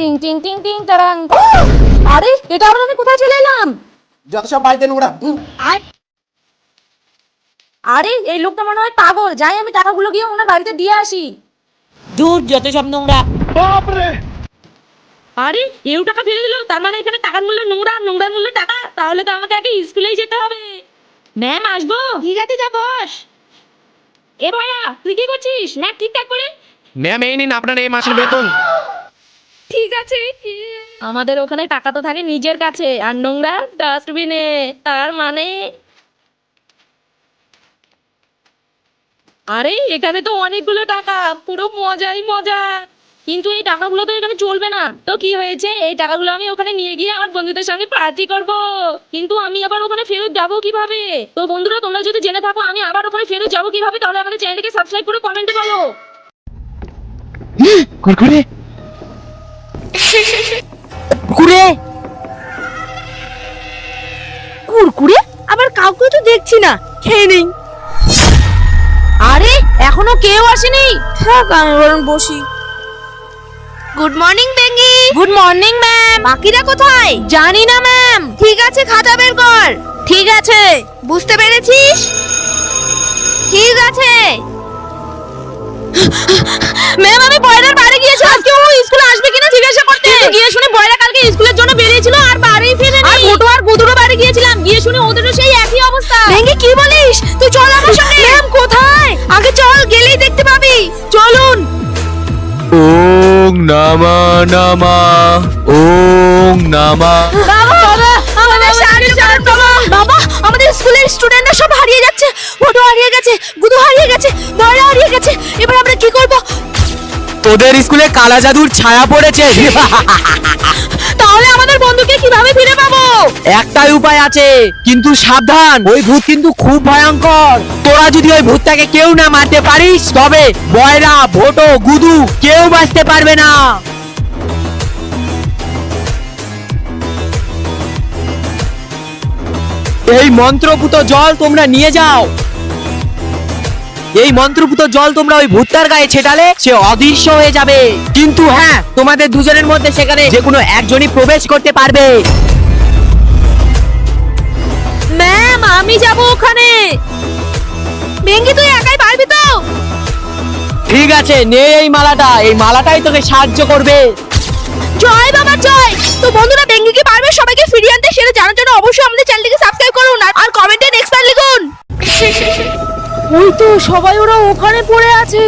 টিং টিং টিং টিং তারাং। আরে এটা আমরা আমি কোথায় চলে এলাম? যত সব বাড়িতে নোংরা। আরে এই লোকটা মনে হয় পাগল, যাই আমি টাকাগুলো গিয়ে ওনার বাড়িতে দিয়ে আসি। দূর যত সব নোংরা। আরে এও টাকা ফেলে দিল, তার মানে এখানে টাকার মূল্য নোংরা, নোংরার মূল্য টাকা। তাহলে তো আমাকে আগে স্কুলেই যেতে হবে। ম্যাম আসবো? ঠিক আছে, যা বস। এ ভাইয়া তুই কি করছিস? ম্যাম ঠিকঠাক করে। ম্যাম এই নিন আপনার এই মাসের বেতন। ঠিক আছে। আমাদের ওখানে টাকা তো থাকে নিজের কাছে, আর নোংরা ডাস্টবিনে। তার মানে আরে এখানে তো অনেকগুলো টাকা, পুরো মজাই মজা। কিন্তু এই টাকাগুলো তো এখানে চলবে না। তো কি হয়েছে, এই টাকাগুলো আমি ওখানে নিয়ে গিয়ে আমার বন্ধুদের সঙ্গে পার্টি করব। কিন্তু আমি আবার ওখানে ফেরত যাবো কিভাবে? তো বন্ধুরা তোমরা যদি জেনে থাকো আমি আবার ওখানে ফেরত যাবো কিভাবে, তাহলে আমাদের চ্যানেলটিকে সাবস্ক্রাইব করে কমেন্টে বলো। কুরকুরে কুড়ে কুরকুরে? আবার কাউকে তো দেখছি না, খেয়ে নেই। আরে এখনো কেউ আসেনি। থাক আমি বরং বসি। গুড মর্নিং বেঙ্গি। Good morning ma'am. বাকিরা কোথায়? জানি না ম্যাম। ঠিক আছে খাতা বের কর। ঠিক আছে, বুঝতে পেরেছিস? ঠিক আছে ম্যাম। আমি বয়রার বাড়ি গিয়েছি, আজকে ও স্কুলে আসবে কিনা জিজ্ঞাসা করতে। কিন্তু গিয়ে শুনে বয়রা কালকে স্কুলের জন্য বেরিয়েছিল আর বাড়ি ফিরেনি। আর মোটো আর গুদুরও বাড়ি গিয়েছিলাম, গিয়ে শুনে ওদেরও সেই একই অবস্থা। ভেঙ্গে কি বলিস? তুই চল আমার সঙ্গে। ম্যাম কোথায়? আগে চল, গেলেই দেখতে পাবি। চলুন। ওং নমঃ নমঃ ওং নমঃ। বাবা বাবা আমাদের সাহায্য করুন বাবা। বাবা আমাদের স্কুলের স্টুডেন্টরা সব হারিয়ে যাচ্ছে। মোটো হারিয়ে গেছে, গুদু হারিয়ে গেছে, বয়রা হারিয়ে গেছে। এবার আমরা কি করব? তোদের স্কুলে কালা জাদুর ছায়া পড়েছে। তাহলে আমাদের বন্ধুকে কিভাবে ফিরে পাবো? একটাই উপায় আছে, কিন্তু সাবধান, ওই ভূত কিন্তু খুব ভয়ঙ্কর। তোরা যদি ওই ভূতটাকে কেউ না মারতে পারিস, তবে বয়রা, ভোটো, গুদু কেউ বাঁচতে পারবে না। এই মন্ত্রপুত জল তোমরা নিয়ে যাও। এই মন্ত্রপুত জল তোমরা ওই ভূতটার গায়ে ছেটালে সে অদৃশ্য হয়ে যাবে। কিন্তু হ্যাঁ, তোমাদের দুজনের মধ্যে সেখানে যে কোনো একজনই প্রবেশ করতে পারবে। ম্যাম আমি যাব ওখানে। বেঙ্গি তুই একাই পারবি তো? ঠিক আছে, নে এই মালাটা, এই মালাটাই তোকে সাহায্য করবে। জয় বাবা জয়। তো বন্ধুরা বেঙ্গি কি পারবে সবাইকে ফিরিয়ে আনতে, সেটা জানার জন্য অবশ্যই আমাদের চ্যানেলটিকে সাবস্ক্রাইব করুন আর কমেন্টে নেক্সট বার লিখুন। ওই তো সবাই ওরা ওখানে পড়ে আছে।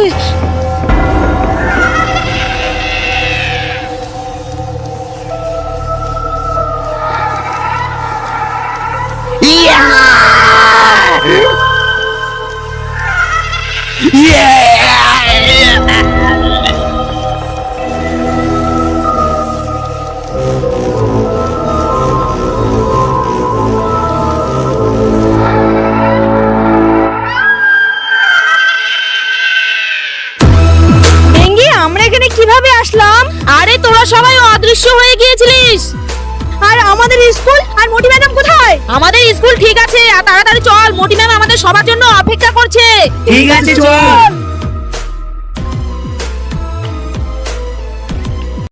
বেঙ্গি আমরা এখানে কিভাবে আসলাম? আরে তোরা সবাই অদৃশ্য হয়ে গিয়েছিলিস। আর আমাদের স্কুল আর মোটি ম্যাডাম কোথায়? আমাদের স্কুল ঠিক আছে, আর তাড়াতাড়ি চল, মোটি ম্যাম আমাদের সবার জন্য অপেক্ষা করছে। ঠিক আছে, চল।